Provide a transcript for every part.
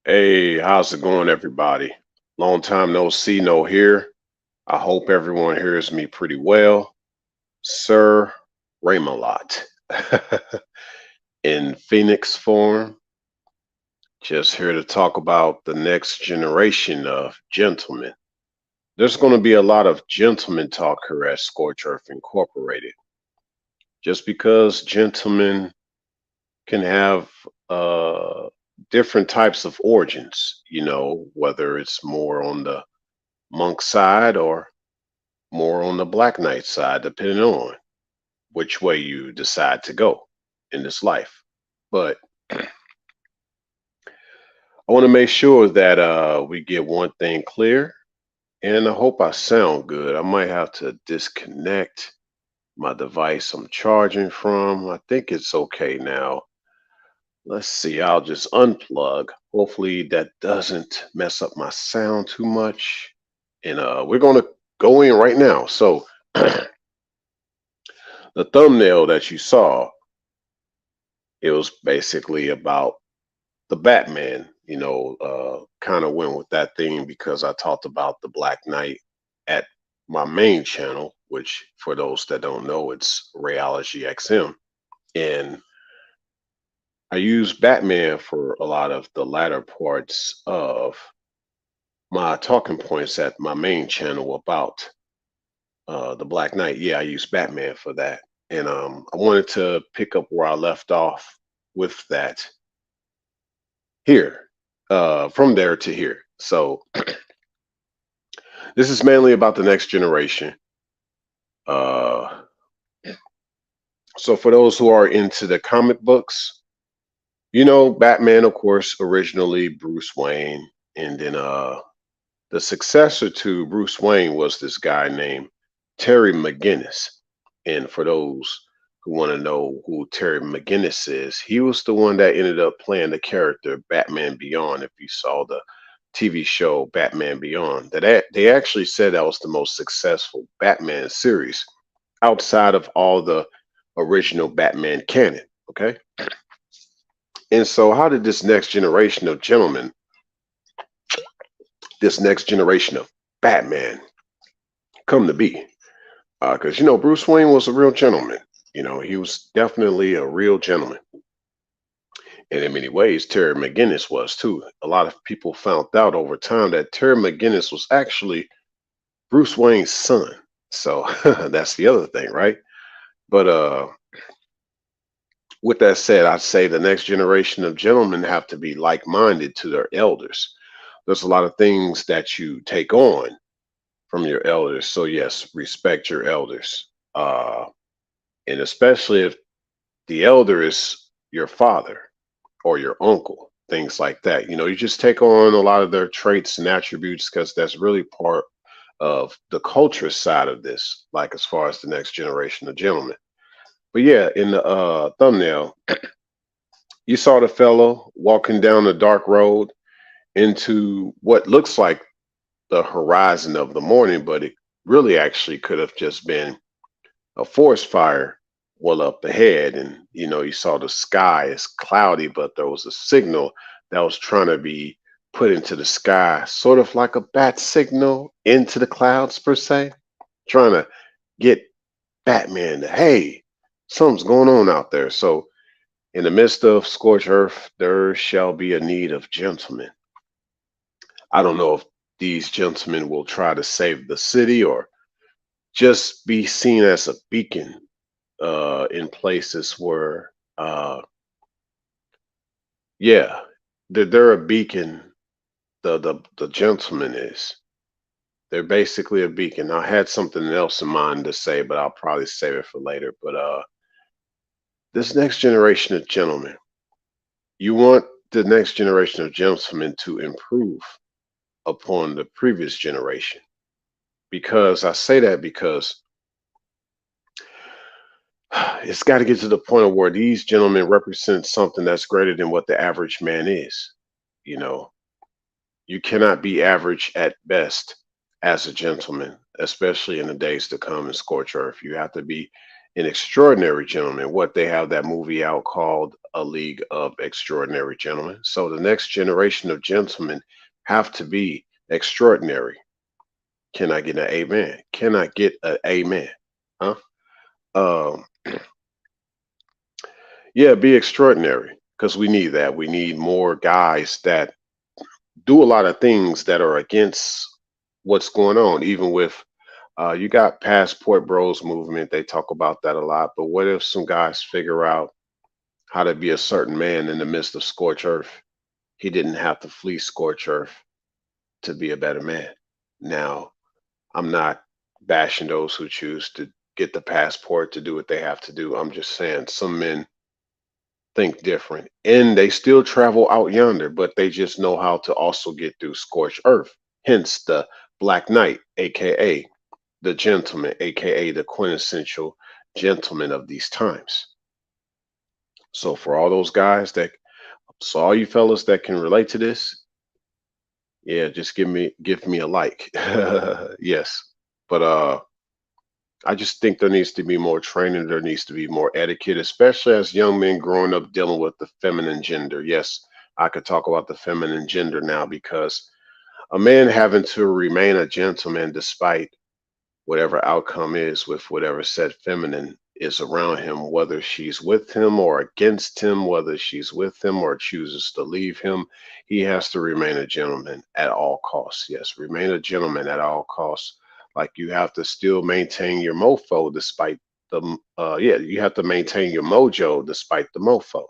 Hey, how's it going, everybody? Long time no see, no hear. I hope everyone hears me pretty well. Sir Ramalot in Phoenix form, just here to talk about the next generation of gentlemen. There's going to be a lot of gentleman talk here at Scorch Earth Incorporated. Just because gentlemen can have different types of origins, whether it's more on the monk side or more on the Black Knight side, depending on which way you decide to go in this life. But I want to make sure that we get one thing clear, and I hope I sound good. I might have to disconnect my device I'm charging from. I think it's okay now. Let's see, I'll just unplug. Hopefully that doesn't mess up my sound too much. And we're going to go in right now. So the thumbnail that you saw, it was basically about the Batman, kind of went with that theme because I talked about the Black Knight at my main channel, which for those that don't know, it's Rayology XM. And I use Batman for a lot of the latter parts of my talking points at my main channel about the Black Knight. Yeah, I use Batman for that. And I wanted to pick up where I left off with that here, from there to here. So this is mainly about the next generation. Uh, so for those who are into the comic books, Batman, of course, originally Bruce Wayne, and then the successor to Bruce Wayne was this guy named Terry McGinnis. And for those who want to know who Terry McGinnis is, he was the one that ended up playing the character Batman Beyond. If you saw the TV show Batman Beyond, they actually said that was the most successful Batman series outside of all the original Batman canon. Okay. And so, how did this next generation of gentlemen, this next generation of Batman, come to be? Because Bruce Wayne was a real gentleman. He was definitely a real gentleman, and in many ways, Terry McGinnis was too. A lot of people found out over time that Terry McGinnis was actually Bruce Wayne's son. So that's the other thing, right? But with that said, I'd say the next generation of gentlemen have to be like-minded to their elders. There's a lot of things that you take on from your elders. So yes, respect your elders. And especially if the elder is your father or your uncle, things like that. You just take on a lot of their traits and attributes because that's really part of the culture side of this, like as far as the next generation of gentlemen. But yeah, in the thumbnail, you saw the fellow walking down the dark road into what looks like the horizon of the morning, but it really actually could have just been a forest fire well up ahead. And you saw the sky is cloudy, but there was a signal that was trying to be put into the sky, sort of like a bat signal into the clouds per se, trying to get Batman to, hey, something's going on out there. So in the midst of scorched earth, there shall be a need of gentlemen. I don't know if these gentlemen will try to save the city or just be seen as a beacon in places where, yeah, they're a beacon. The gentleman is. They're basically a beacon. I had something else in mind to say, but I'll probably save it for later. But this next generation of gentlemen, you want the next generation of gentlemen to improve upon the previous generation. Because I say that because it's got to get to the point of where these gentlemen represent something that's greater than what the average man is. You know, you cannot be average at best as a gentleman, especially in the days to come in scorch earth. You have to be an extraordinary gentleman. What, they have that movie out called A League of Extraordinary Gentlemen. So the next generation of gentlemen have to be extraordinary. Can I get an amen? Can I get an amen? Huh? Um, yeah, be extraordinary, because we need that. We need more guys that do a lot of things that are against what's going on, even with you got passport bros movement. They talk about that a lot. But what if some guys figure out how to be a certain man in the midst of scorched earth? He didn't have to flee scorched earth to be a better man. Now, I'm not bashing those who choose to get the passport to do what they have to do. I'm just saying some men think different and they still travel out yonder, but they just know how to also get through scorched earth. Hence the Black Knight, aka the gentleman, aka the quintessential gentleman of these times. So for all those guys that, so all you fellas that can relate to this, yeah, just give me a like. Yes. But I just think there needs to be more training, there needs to be more etiquette, especially as young men growing up dealing with the feminine gender. Yes, I could talk about the feminine gender now, because a man having to remain a gentleman despite whatever outcome is with whatever said feminine is around him, whether she's with him or against him, whether she's with him or chooses to leave him, he has to remain a gentleman at all costs. Yes, remain a gentleman at all costs. Like, you have to still maintain your mofo despite the, yeah, you have to maintain your mojo despite the mofos,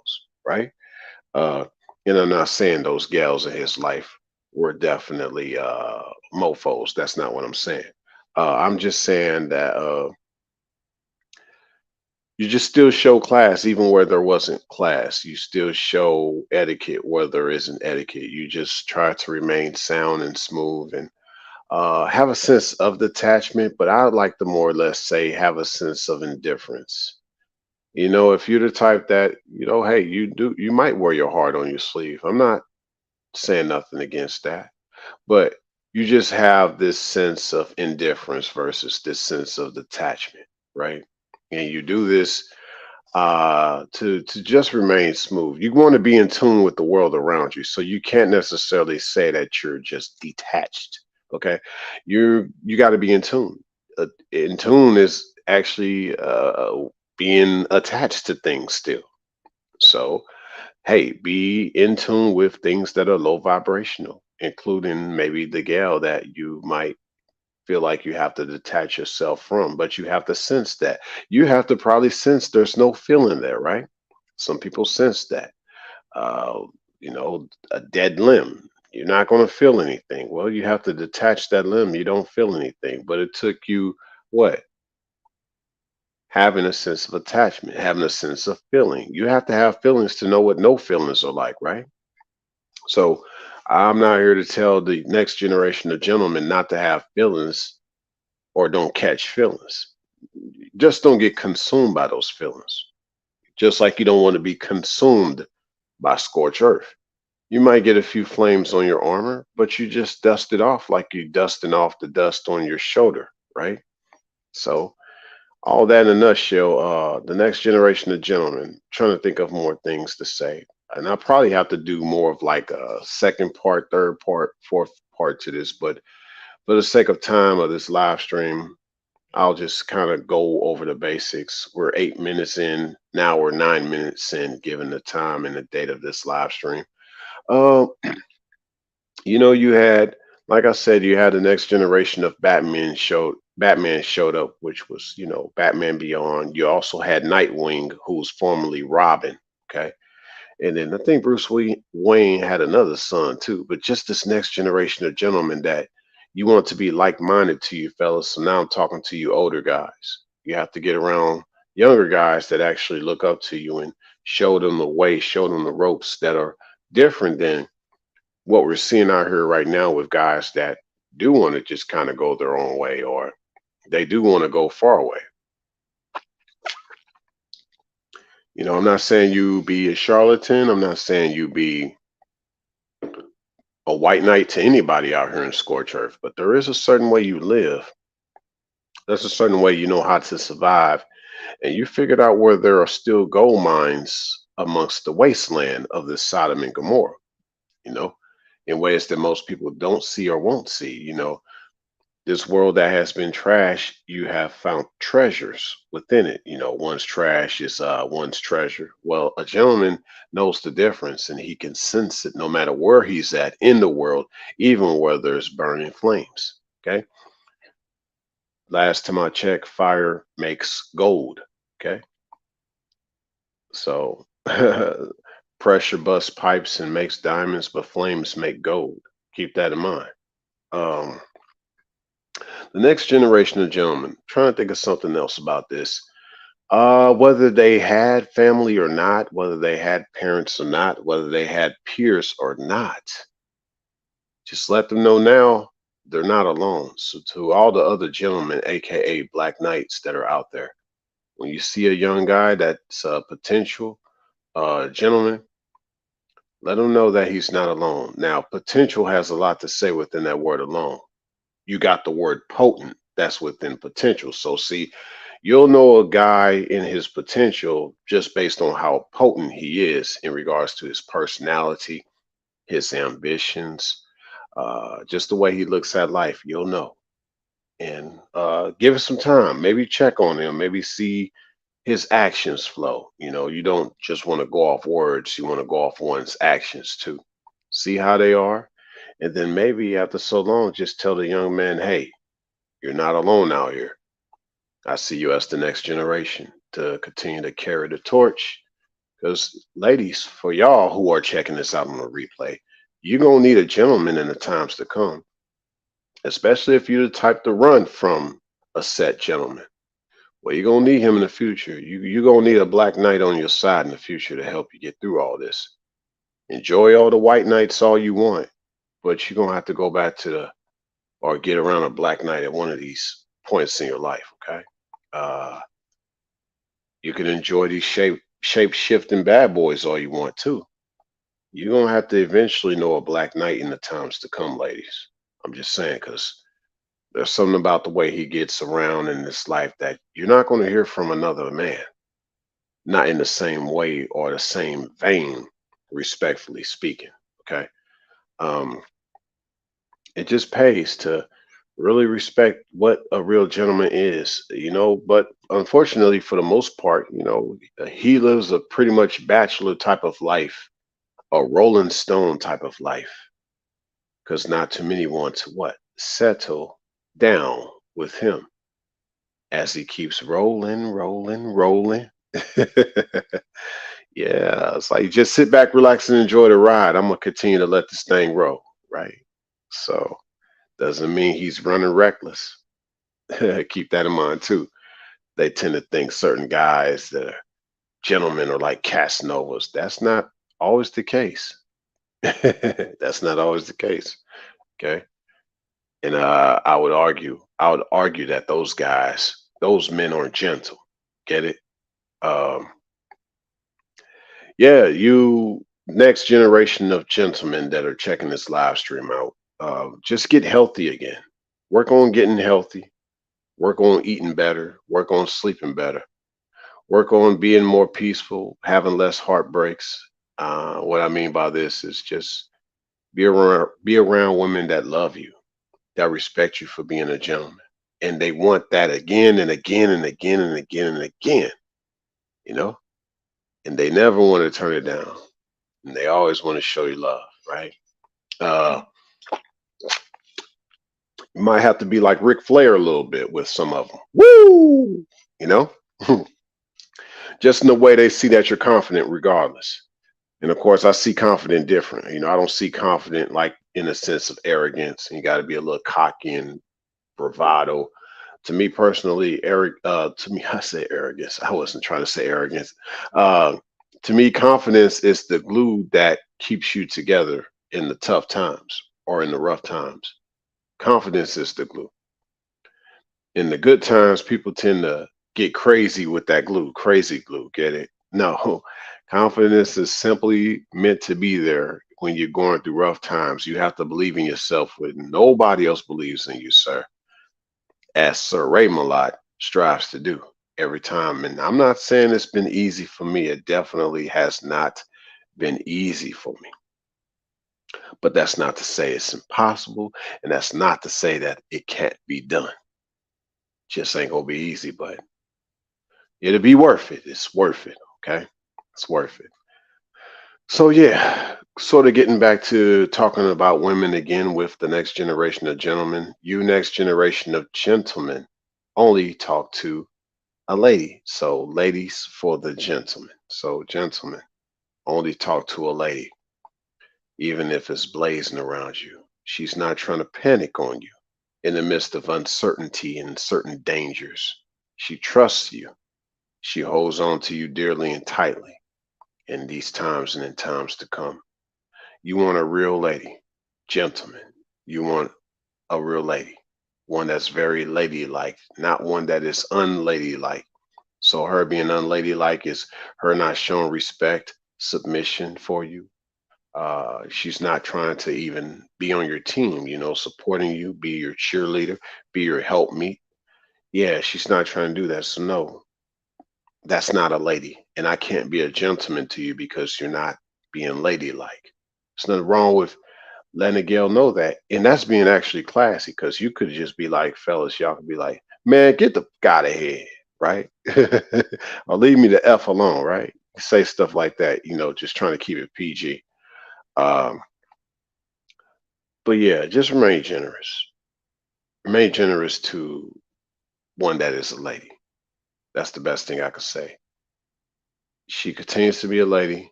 right? Uh, and I'm not saying those gals in his life were definitely mofos. That's not what I'm saying. I'm just saying that you just still show class even where there wasn't class. You still show etiquette where there isn't etiquette. You just try to remain sound and smooth and have a sense of detachment, but I would like to more or less say have a sense of indifference. You know, if you're the type that, hey, you might wear your heart on your sleeve. I'm not saying nothing against that, but you just have this sense of indifference versus this sense of detachment, right? And you do this to just remain smooth. You want to be in tune with the world around you, so you can't necessarily say that you're just detached. Okay, you got to be in tune. In tune is actually being attached to things still. So hey, be in tune with things that are low vibrational, including maybe the gal that you might feel like you have to detach yourself from, but you have to sense that. You have to probably sense there's no feeling there, right? Some people sense that. Uh, a dead limb. You're not going to feel anything. Well, you have to detach that limb. You don't feel anything. But it took you what? Having a sense of attachment, having a sense of feeling. You have to have feelings to know what no feelings are like, right? So I'm not here to tell the next generation of gentlemen not to have feelings or don't catch feelings. Just don't get consumed by those feelings. Just like you don't want to be consumed by scorched earth. You might get a few flames on your armor, but you just dust it off like you dusting off the dust on your shoulder, right? So all that in a nutshell, the next generation of gentlemen, trying to think of more things to say. And I probably have to do more of like a second part, third part, fourth part to this, but for the sake of time of this live stream, I'll just kind of go over the basics. We're 8 minutes in. Now we're 9 minutes in, given the time and the date of this live stream. Um, you had, like I said, you had the next generation of Batman showed up, which was, Batman Beyond. You also had Nightwing, who was formerly Robin. Okay. And then I think Wayne had another son too, but just this next generation of gentlemen that you want to be like-minded to you fellas. So now I'm talking to you older guys. You have to get around younger guys that actually look up to you and show them the way, show them the ropes that are different than what we're seeing out here right now with guys that do want to just kind of go their own way, or they do want to go far away. I'm not saying you be a charlatan. I'm not saying you be a white knight to anybody out here in scorch earth, but there is a certain way you live. There's a certain way you know how to survive And you figured out where there are still gold mines amongst the wasteland of this Sodom and Gomorrah, you know, in ways that most people don't see or won't see. This world that has been trashed, you have found treasures within it. One's trash is one's treasure. Well, a gentleman knows the difference and he can sense it no matter where he's at in the world, even where there's burning flames. Okay. Last time I checked, fire makes gold. Okay. So pressure busts pipes and makes diamonds, but flames make gold. Keep that in mind. Um, the next generation of gentlemen, trying to think of something else about this. Whether they had family or not, whether they had parents or not, whether they had peers or not, just let them know now they're not alone. So to all the other gentlemen, aka Black Knights that are out there, when you see a young guy that's a potential gentleman, let him know that he's not alone. Now, potential has a lot to say within that word alone. You got the word potent that's within potential. So see, you'll know a guy in his potential just based on how potent he is in regards to his personality, his ambitions, just the way he looks at life. You'll know. And give it some time. Maybe check on him. Maybe see his actions flow. You don't just want to go off words. You want to go off one's actions too. See how they are. And then maybe after so long, just tell the young man, hey, you're not alone out here. I see you as the next generation to continue to carry the torch. Because, ladies, for y'all who are checking this out on the replay, you're going to need a gentleman in the times to come, especially if you're the type to run from a set gentleman. Well, you're going to need him in the future. You're going to need a black knight on your side in the future to help you get through all this. Enjoy all the white knights all you want, but you're going to have to go back to or get around a black knight at one of these points in your life, okay? Uh, you can enjoy these shape shifting bad boys all you want to. You're gonna have to eventually know a black knight in the times to come, ladies. I'm just saying, because there's something about the way he gets around in this life that you're not going to hear from another man, not in the same way or the same vein, respectfully speaking. Okay. Um, it just pays to really respect what a real gentleman is, but unfortunately for the most part, he lives a pretty much bachelor type of life, a rolling stone type of life, because not too many want to what settle down with him as he keeps rolling. Yeah, it's like just sit back, relax, and enjoy the ride. I'm gonna continue to let this thing roll, right? So doesn't mean he's running reckless. Keep that in mind too. They tend to think certain guys that are gentlemen are like Casanovas. That's not always the case. That's not always the case. Okay. And I would argue that those guys, those men aren't gentle. Get it? Um, yeah, you next generation of gentlemen that are checking this live stream out, just get healthy again. Work on getting healthy. Work on eating better. Work on sleeping better. Work on being more peaceful, having less heartbreaks. What I mean by this is just be around women that love you, that respect you for being a gentleman, and they want that again and again and again and again and again. You know, and they never want to turn it down, and they always want to show you love, right? Uh, you might have to be like Ric Flair a little bit with some of them. Woo! You know, just in the way they see that you're confident, regardless. And of course, I see confident different. I don't see confident like in a sense of arrogance. You got to be a little cocky and bravado. To me personally, to me, I say arrogance. I wasn't trying to say arrogance. Uh, to me, confidence is the glue that keeps you together in the tough times or in the rough times. Confidence is the glue. In the good times, people tend to get crazy with that glue, crazy glue. Get it? No, confidence is simply meant to be there when you're going through rough times. You have to believe in yourself when nobody else believes in you, sir, as Sir Ray Malott strives to do. every time. And I'm not saying it's been easy for me. It definitely has not been easy for me. But that's not to say it's impossible, and that's not to say that it can't be done. Just ain't gonna be easy, but it'll be worth it. It's worth it. Okay, it's worth it. So yeah, sort of getting back to talking about women again with the next generation of gentlemen. You next generation of gentlemen only talk to a lady. So ladies for the gentlemen. So gentlemen only talk to a lady, even if it's blazing around you. She's not trying to panic on you in the midst of uncertainty and certain dangers. She trusts you. She holds on to you dearly and tightly in these times and in times to come. You want a real lady, gentlemen. You want a real lady, one that's very ladylike, not one that is unladylike. So her being unladylike is her not showing respect, submission for you. She's not trying to even be on your team, supporting you, be your cheerleader, be your helpmeet. Yeah, she's not trying to do that. So no, that's not a lady. And I can't be a gentleman to you because you're not being ladylike. There's nothing wrong with letting a girl know that. And that's being actually classy because you could just be like, fellas, y'all could be like, man, get the f out of here, right? Or leave me the F alone, right? Say stuff like that, just trying to keep it PG. Um, but yeah, just remain generous. Remain generous to one that is a lady. That's the best thing I could say. She continues to be a lady.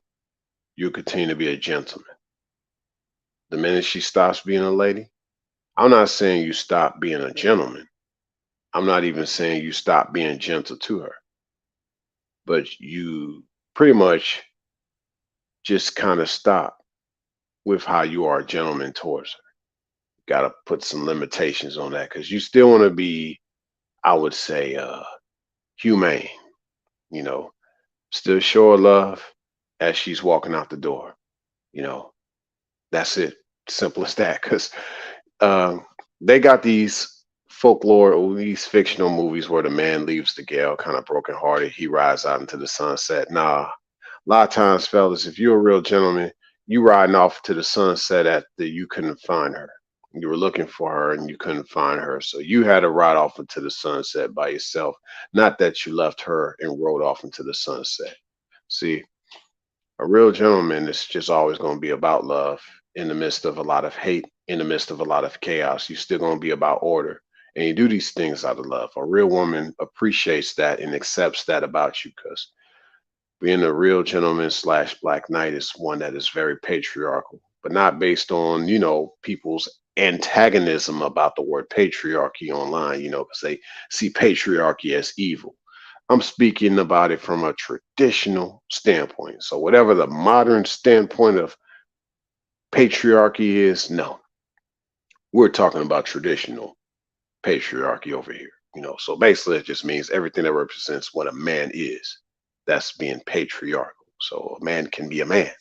You continue to be a gentleman. The minute she stops being a lady, I'm not saying you stop being a gentleman. I'm not even saying you stop being gentle to her, but you pretty much just kind of stop with how you are a gentleman towards her. Got to put some limitations on that because you still want to be, I would say, humane, you know, still show her love as she's walking out the door. You know, that's it. Simple as that. Because um, they got these folklore or these fictional movies where the man leaves the gal kind of brokenhearted. He rides out into the sunset. Nah, a lot of times, fellas, if you're a real gentleman, you riding off to the sunset at the you couldn't find her. You were looking for her and you couldn't find her. So you had to ride off into the sunset by yourself. Not that you left her and rode off into the sunset. See, a real gentleman is just always going to be about love in the midst of a lot of hate, in the midst of a lot of chaos. You're still going to be about order. And you do these things out of love. A real woman appreciates that and accepts that about you because being a real gentleman slash black knight is one that is very patriarchal, but not based on, people's antagonism about the word patriarchy online, because they see patriarchy as evil. I'm speaking about it from a traditional standpoint. So, whatever the modern standpoint of patriarchy is, no, we're talking about traditional patriarchy over here. So basically, it just means everything that represents what a man is. That's being patriarchal. So a man can be a man.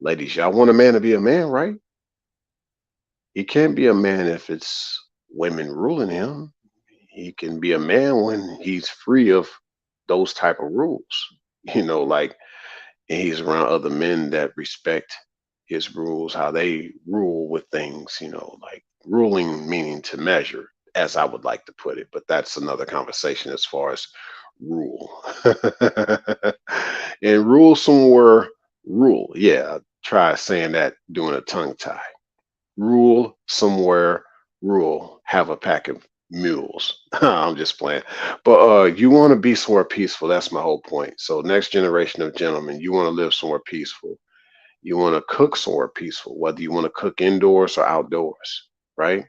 Ladies, y'all want a man to be a man, right? He can't be a man if it's women ruling him. He can be a man when he's free of those type of rules. Like and he's around other men that respect his rules, how they rule with things, like ruling meaning to measure, as I would like to put it. But that's another conversation as far as rule. And rule somewhere, rule. Yeah, try saying that doing a tongue tie. Rule somewhere, rule. Have a pack of mules. I'm just playing. But you want to be somewhere peaceful. That's my whole point. So next generation of gentlemen, you want to live somewhere peaceful. You want to cook somewhere peaceful, whether you want to cook indoors or outdoors, right?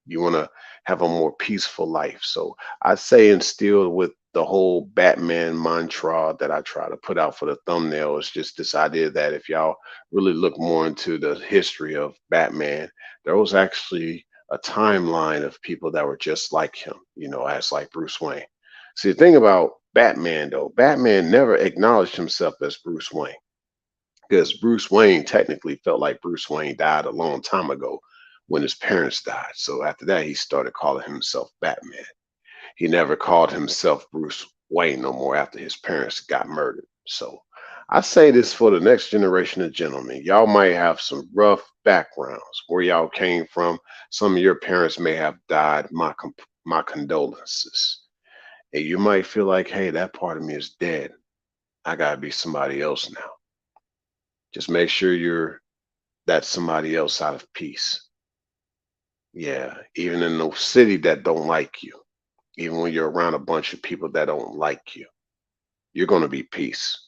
You want to have a more peaceful life. So I say instilled with the whole Batman mantra that I try to put out for the thumbnail is just this idea that if y'all really look more into the history of Batman, there was actually a timeline of people that were just like him, as like Bruce Wayne. See, the thing about Batman, though, Batman never acknowledged himself as Bruce Wayne because Bruce Wayne technically felt like Bruce Wayne died a long time ago when his parents died. So after that, he started calling himself Batman. He never called himself Bruce. Wayne no more after his parents got murdered. So I say this for the next generation of gentlemen. Y'all might have some rough backgrounds where y'all came from. Some of your parents may have died. My condolences. And you might feel like, hey, that part of me is dead. I gotta be somebody else now. Just make sure you're that somebody else out of peace. Yeah, even in the city that don't like you, even when you're around a bunch of people that don't like you, you're gonna be peace.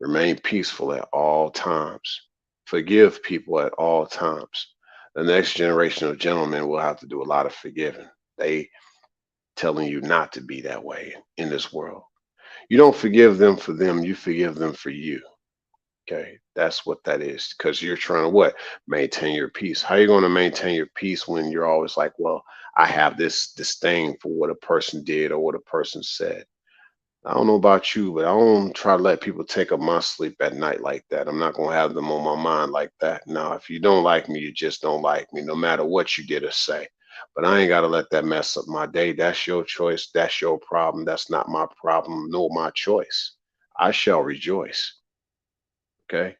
Remain peaceful at all times. Forgive people at all times. The next generation of gentlemen will have to do a lot of forgiving. They telling you not to be that way in this world. You don't forgive them for them, you forgive them for you. Okay, that's what that is. Because you're trying to what? Maintain your peace. How are you going to maintain your peace when you're always like, well, I have this disdain for what a person did or what a person said? I don't know about you, but I don't try to let people take up my sleep at night like that. I'm not going to have them on my mind like that. Now, if you don't like me, you just don't like me, no matter what you did or say. But I ain't got to let that mess up my day. That's your choice. That's your problem. That's not my problem, nor my choice. I shall rejoice. Okay.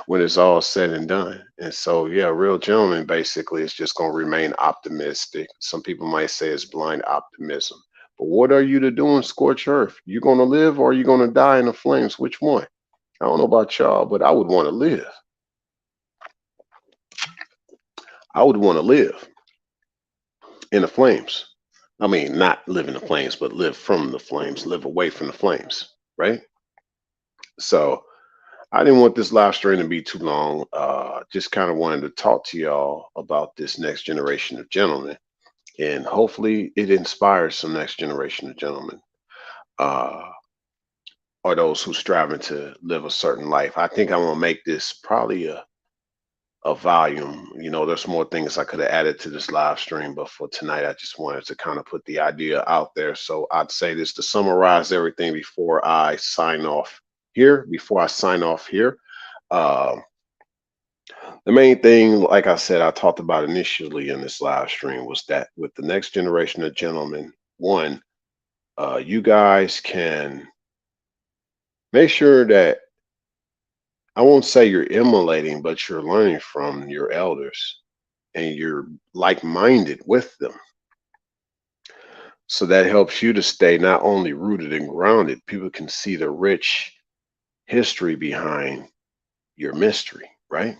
When it's all said and done. And so, yeah, real gentleman basically is just going to remain optimistic. Some people might say it's blind optimism. But what are you to do in scorched earth? You going to live or are you going to die in the flames? Which one? I don't know about y'all, but I would want to live. I would want to live in the flames. I mean, not live in the flames, but live from the flames, live away from the flames, right? So, I didn't want this live stream to be too long. Just kind of wanted to talk to y'all about this next generation of gentlemen, and hopefully it inspires some next generation of gentlemen, uh, or those who striving to live a certain life. I think I'm gonna make this probably a volume. You know, there's more things I could have added to this live stream, but for tonight, I just wanted to kind of put the idea out there. So I'd say this to summarize everything before I sign off here. Before I sign off here. Uh, The main thing, like I said, I talked about initially in this live stream was that with the next generation of gentlemen, one, you guys can make sure that I won't say you're emulating, but you're learning from your elders and you're like minded with them. So that helps you to stay not only rooted and grounded, people can see the rich history behind your mystery, right?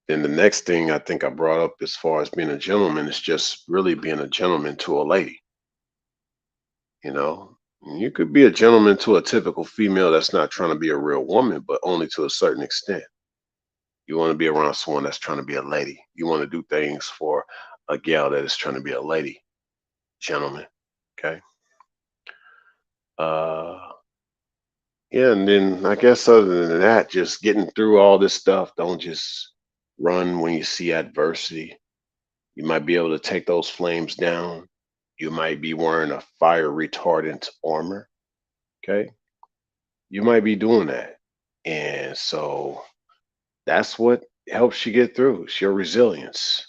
Then the next thing I think I brought up as far as being a gentleman is just really being a gentleman to a lady. You know, you could be a gentleman to a typical female that's not trying to be a real woman, but only to a certain extent. You want to be around someone that's trying to be a lady. You want to do things for a gal that is trying to be a lady, gentleman. Okay. Uh, yeah, and then I guess other than that, just getting through all this stuff. Don't just run when you see adversity. You might be able to take those flames down. You might be wearing a fire retardant armor. Okay. You might be doing that. And so that's what helps you get through. It's your resilience.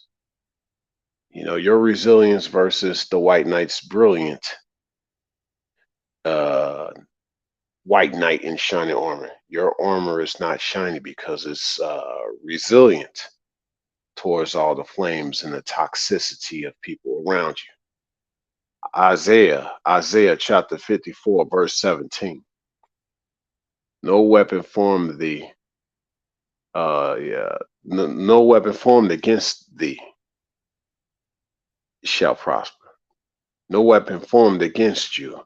You know, your resilience versus the white knight's brilliant uh, white knight in shining armor. Your armor is not shiny because it's resilient towards all the flames and the toxicity of people around you. Isaiah chapter 54, verse 17. No weapon formed thee, yeah, no weapon formed against thee shall prosper. No weapon formed against you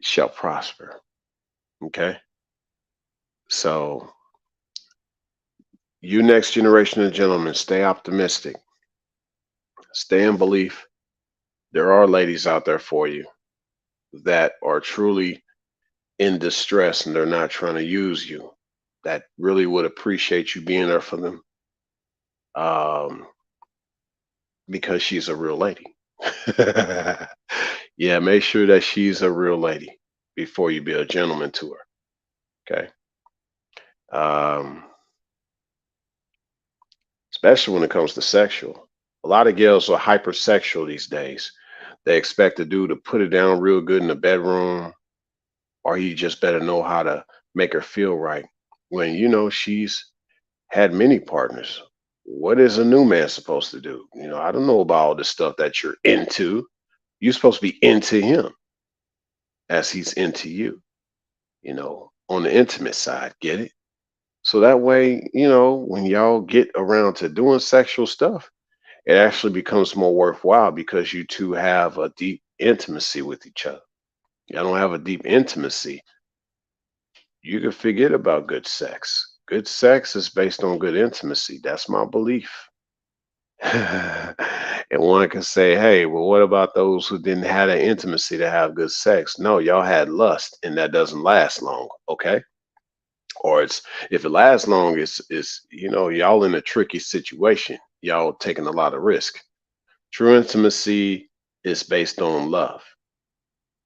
shall prosper. Okay. So, you next generation of gentlemen, stay optimistic, stay in belief. There are ladies out there for you that are truly in distress and they're not trying to use you, that really would appreciate you being there for them um, because she's a real lady. Yeah, make sure that she's a real lady before you be a gentleman to her. Okay. Um, especially when it comes to sexual. A lot of girls are hypersexual these days. They expect a dude to put it down real good in the bedroom, or he just better know how to make her feel right. When she's had many partners. What is a new man supposed to do? I don't know about all the stuff that you're into. You're supposed to be into him as he's into you, on the intimate side. Get it? So that way, when y'all get around to doing sexual stuff, it actually becomes more worthwhile because you two have a deep intimacy with each other. Y'all don't have a deep intimacy, you can forget about good sex. Good sex is based on good intimacy. That's my belief. And one can say, hey, well, what about those who didn't have the intimacy to have good sex? No, y'all had lust and that doesn't last long. Okay. Or if it lasts long, it's y'all in a tricky situation. Y'all taking a lot of risk. True intimacy is based on love.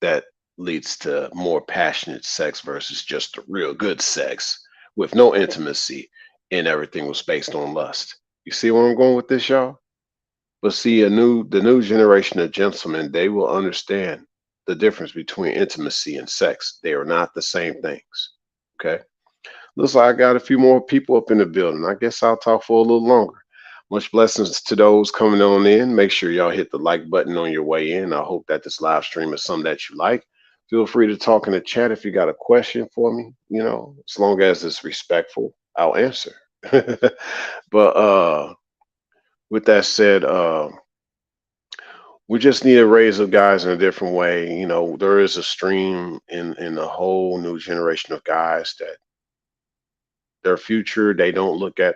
That leads to more passionate sex versus just the real good sex with no intimacy and everything was based on lust. You see where I'm going with this, y'all? But see, the new generation of gentlemen, they will understand the difference between intimacy and sex. They are not the same things. Okay. Looks like I got a few more people up in the building. I guess I'll talk for a little longer. Much blessings to those coming on in. Make sure y'all hit the like button on your way in. I hope that this live stream is something that you like. Feel free to talk in the chat if you got a question for me. As long as it's respectful, I'll answer. But with that said, we just need to raise the guys in a different way. There is a stream in a whole new generation of guys that their future they don't look at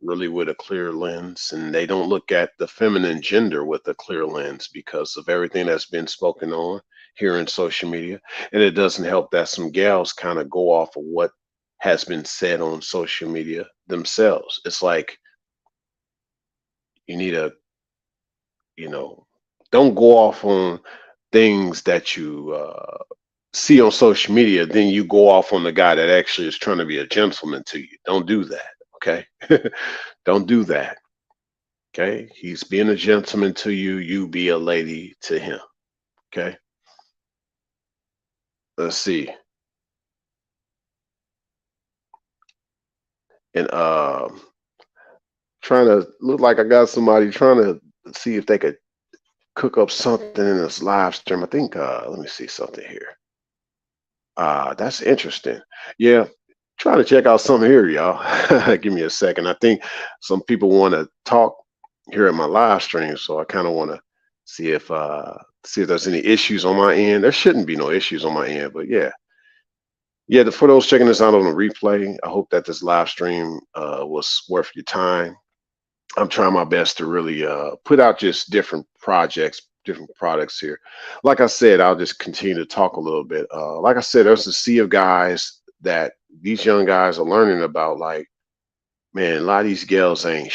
really with a clear lens, and they don't look at the feminine gender with a clear lens because of everything that's been spoken on here in social media. And it doesn't help that some gals kind of go off of what has been said on social media themselves. It's like you need a you know don't go off on things that you see on social media, then you go off on the guy that actually is trying to be a gentleman to you. Don't do that. Okay. Don't do that. Okay. He's being a gentleman to you. You be a lady to him. Okay. Let's see. And trying to look like I got somebody trying to see if they could cook up something in this live stream. I think let me see something here. That's interesting. Yeah, trying to check out something here, y'all. Give me a second. I think some people want to talk here at my live stream, so I kind of want to see if there's any issues on my end. There shouldn't be no issues on my end, but yeah. Yeah, for those checking this out on the replay, I hope that this live stream was worth your time. I'm trying my best to really put out just different projects, different products here. Like I said, I'll just continue to talk a little bit. Like I said, there's a sea of guys that these young guys are learning about. Like, man, a lot of these gals ain't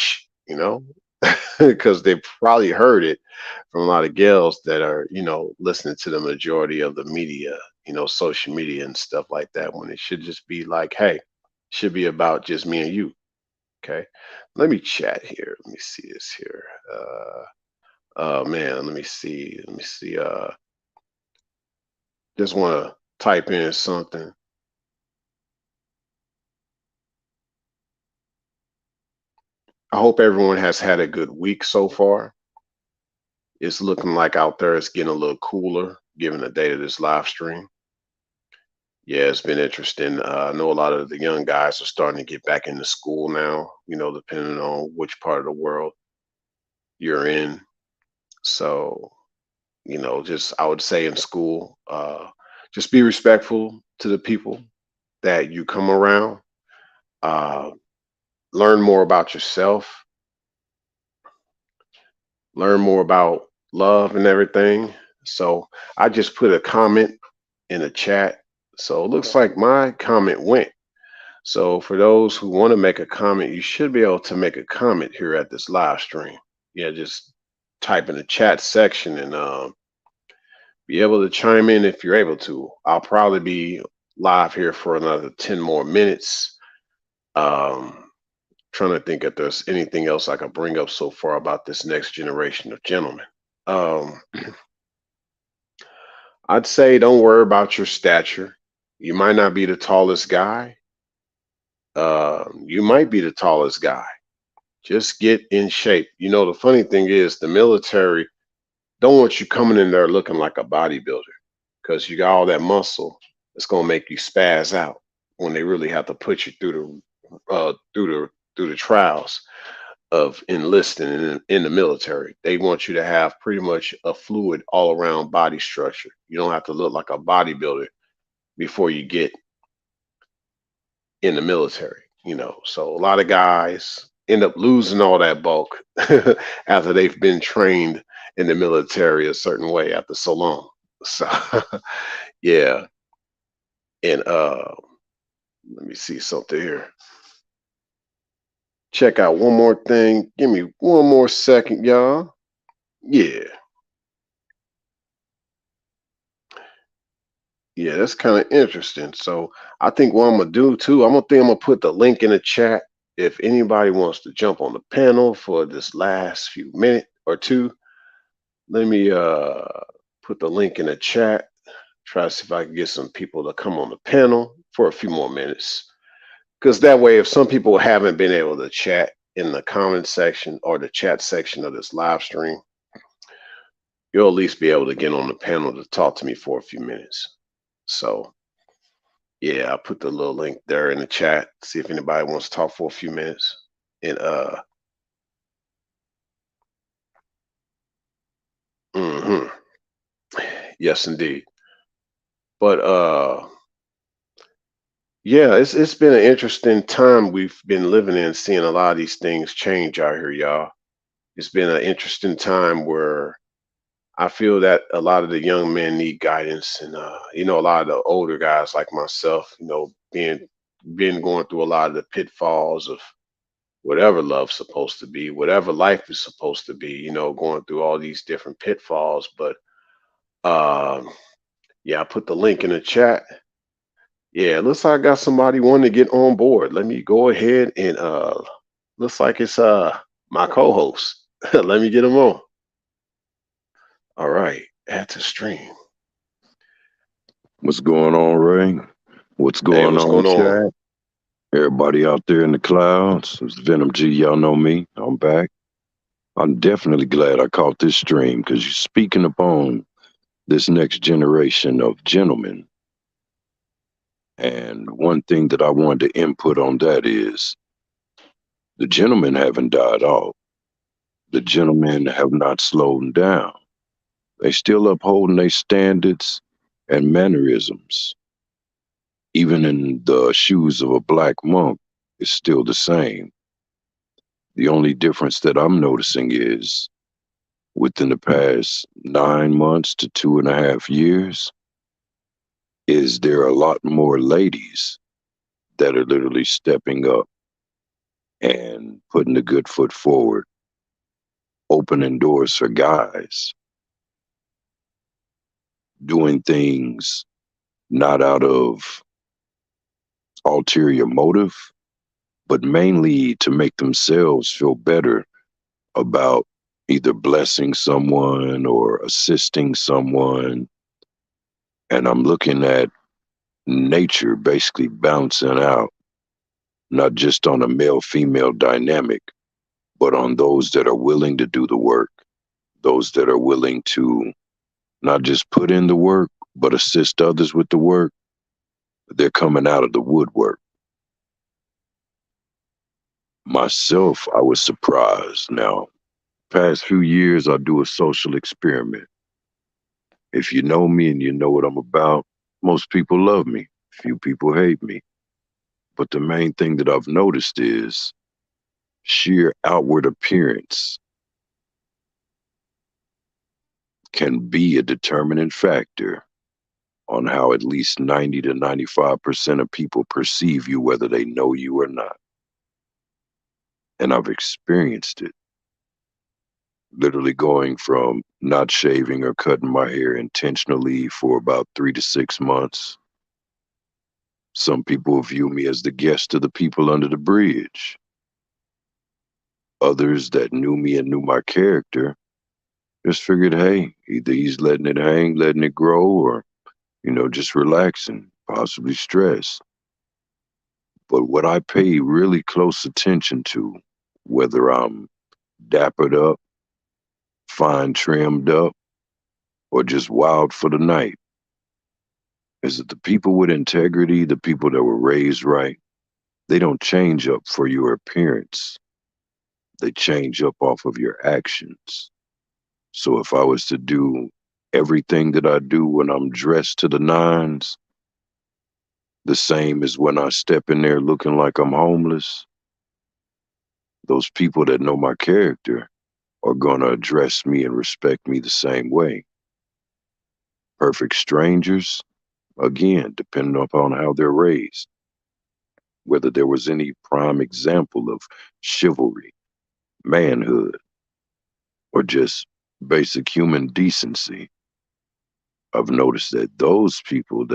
because they probably heard it from a lot of gals that are, listening to the majority of the media, social media and stuff like that, when it should just be like, hey, should be about just me and you. Okay. Let me chat here. Let me see this here. Oh man, let me see. Let me see. Just want to type in something. I hope everyone has had a good week so far. It's looking like out there it's getting a little cooler given the date of this live stream. Yeah, it's been interesting. I know a lot of the young guys are starting to get back into school now, depending on which part of the world you're in. So, just I would say in school, just be respectful to the people that you come around. Uh, learn more about yourself, learn more about love and everything. So I just put a comment in the chat. So it looks like my comment went. So for those who want to make a comment, you should be able to make a comment here at this live stream. Yeah, just type in the chat section and be able to chime in if you're able to. I'll probably be live here for another 10 more minutes. Trying to think if there's anything else I can bring up so far about this next generation of gentlemen. Um, I'd say don't worry about your stature. You might not be the tallest guy. You might be the tallest guy. Just get in shape. You know, the funny thing is the military don't want you coming in there looking like a bodybuilder because you got all that muscle. It's gonna make you spaz out when they really have to put you through the trials of enlisting in the military. They want you to have pretty much a fluid all around body structure. You don't have to look like a bodybuilder before you get in the military, you know. So a lot of guys end up losing all that bulk after they've been trained in the military a certain way after so long. So yeah. And let me see something here. Check out one more thing. Give me one more second, y'all. Yeah. Yeah, that's kind of interesting. So I think what I'm gonna do too, I'm gonna put the link in the chat if anybody wants to jump on the panel for this last few minute or two. Let me put the link in the chat. Try to see if I can get some people to come on the panel for a few more minutes. Because that way, if some people haven't been able to chat in the comment section or the chat section of this live stream, you'll at least be able to get on the panel to talk to me for a few minutes. So yeah, I'll put the little link there in the chat. See if anybody wants to talk for a few minutes. And mhm. Yes indeed. But yeah, it's been an interesting time we've been living in, seeing a lot of these things change out here, y'all. It's been an interesting time where I feel that a lot of the young men need guidance, and you know, a lot of the older guys like myself, you know, being going through a lot of the pitfalls of whatever love's supposed to be, whatever life is supposed to be, you know, going through all these different pitfalls. But um, yeah, I put the link in the chat. Yeah, it looks like I got somebody wanting to get on board. Let me go ahead and looks like it's my co-host. Let me get him on. All right, add to stream. What's going on, Ray? What's Hey, going what's on, going on? chat? Everybody out there in the clouds. It's Venom G. Y'all know me. I'm back. I'm definitely glad I caught this stream because you're speaking upon this next generation of gentlemen. And one thing that I wanted to input on that is the gentlemen haven't died off. The gentlemen have not slowed down. They still upholding their standards and mannerisms. Even in the shoes of a black monk, it's still the same. The only difference that I'm noticing is within the past 9 months to 2.5 years, is there a lot more ladies that are literally stepping up and putting the good foot forward, opening doors for guys, doing things not out of ulterior motive, but mainly to make themselves feel better about either blessing someone or assisting someone. And I'm looking at nature basically balancing out, not just on a male female dynamic, but on those that are willing to do the work, those that are willing to not just put in the work, but assist others with the work. They're coming out of the woodwork. Myself, I was surprised. Now, past few years, I do a social experiment. If you know me and you know what I'm about, most people love me. Few people hate me. But the main thing that I've noticed is sheer outward appearance can be a determining factor on how at least 90 to 95% of people perceive you, whether they know you or not. And I've experienced it, literally going from not shaving or cutting my hair intentionally for about 3 to 6 months. Some people view me as the guest of the people under the bridge. Others that knew me and knew my character Just figured, hey, either he's letting it hang, letting it grow, or, just relaxing, possibly stressed. But what I pay really close attention to, whether I'm dappered up, fine trimmed up, or just wild for the night, is that the people with integrity, the people that were raised right, they don't change up for your appearance. They change up off of your actions. So if I was to do everything that I do when I'm dressed to the nines, the same as when I step in there looking like I'm homeless, those people that know my character are going to address me and respect me the same way. Perfect strangers, again, depending upon how they're raised, whether there was any prime example of chivalry, manhood, or just basic human decency. I've noticed that those people,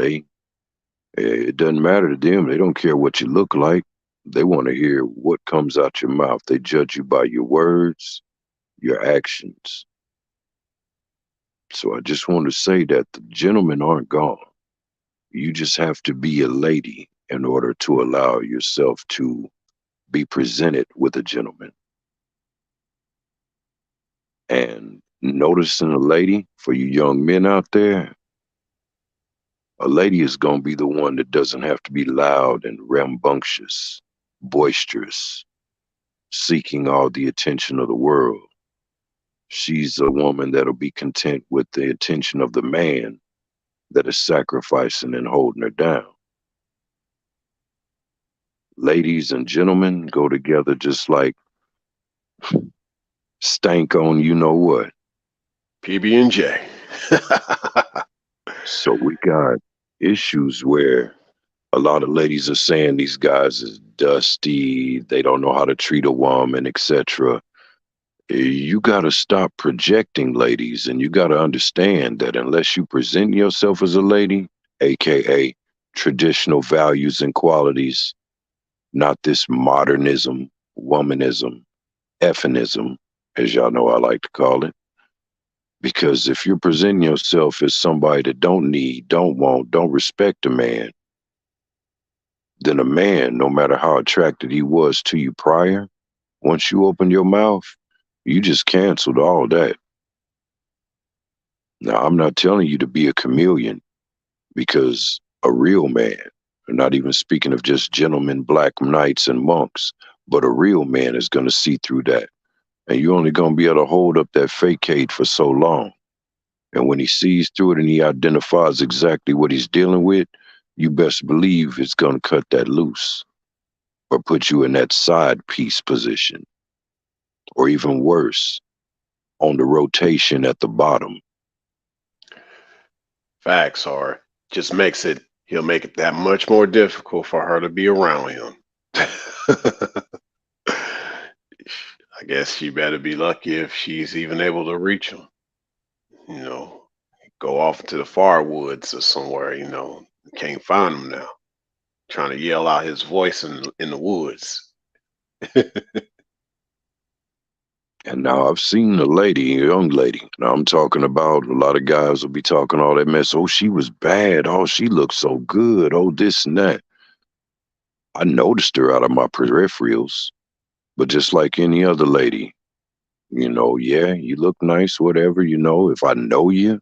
it doesn't matter to them. They don't care what you look like. They want to hear what comes out your mouth. They judge you by your words, your actions. So I just want to say that the gentlemen aren't gone. You just have to be a lady in order to allow yourself to be presented with a gentleman. And noticing a lady, for you young men out there, a lady is going to be the one that doesn't have to be loud and rambunctious, boisterous, seeking all the attention of the world. She's a woman that'll be content with the attention of the man that is sacrificing and holding her down. Ladies and gentlemen go together just like stank on you know what. PB&J. So we got issues where a lot of ladies are saying these guys is dusty, they don't know how to treat a woman, etc. You got to stop projecting, ladies, and you got to understand that unless you present yourself as a lady, aka traditional values and qualities, not this modernism, womanism, effinism, as y'all know I like to call it. Because if you're presenting yourself as somebody that don't need, don't want, don't respect a man, then a man, no matter how attracted he was to you prior, once you open your mouth, you just canceled all that. Now, I'm not telling you to be a chameleon because a real man, I'm not even speaking of just gentlemen, black knights, and monks, but a real man is going to see through that. And you're only going to be able to hold up that facade for so long. And when he sees through it and he identifies exactly what he's dealing with, you best believe it's going to cut that loose or put you in that side piece position, or even worse, on the rotation at the bottom. Facts are just makes it he'll make it that much more difficult for her to be around him. I guess she better be lucky if she's even able to reach him. You know, go off into the far woods or somewhere. Can't find him now. Trying to yell out his voice in the woods. And now I've seen a lady, a young lady. Now I'm talking about a lot of guys will be talking all that mess. Oh, she was bad. Oh, she looked so good. Oh, this and that. I noticed her out of my peripherals, but just like any other lady, yeah, you look nice, whatever, if I know you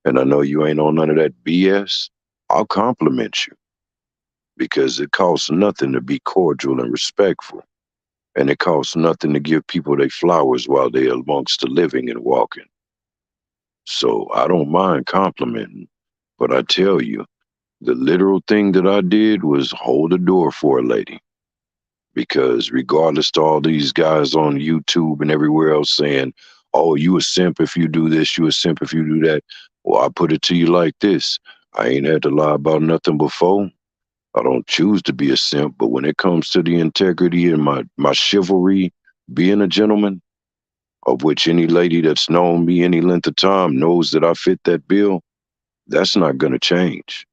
and I know you ain't on none of that BS, I'll compliment you because it costs nothing to be cordial and respectful. And it costs nothing to give people their flowers while they're amongst the living and walking. So I don't mind complimenting, but I tell you, the literal thing that I did was hold the door for a lady. Because regardless to all these guys on YouTube and everywhere else saying, oh, you a simp if you do this, you a simp if you do that. Well, I put it to you like this. I ain't had to lie about nothing before. I don't choose to be a simp, but when it comes to the integrity and my chivalry, being a gentleman, of which any lady that's known me any length of time knows that I fit that bill, that's not going to change.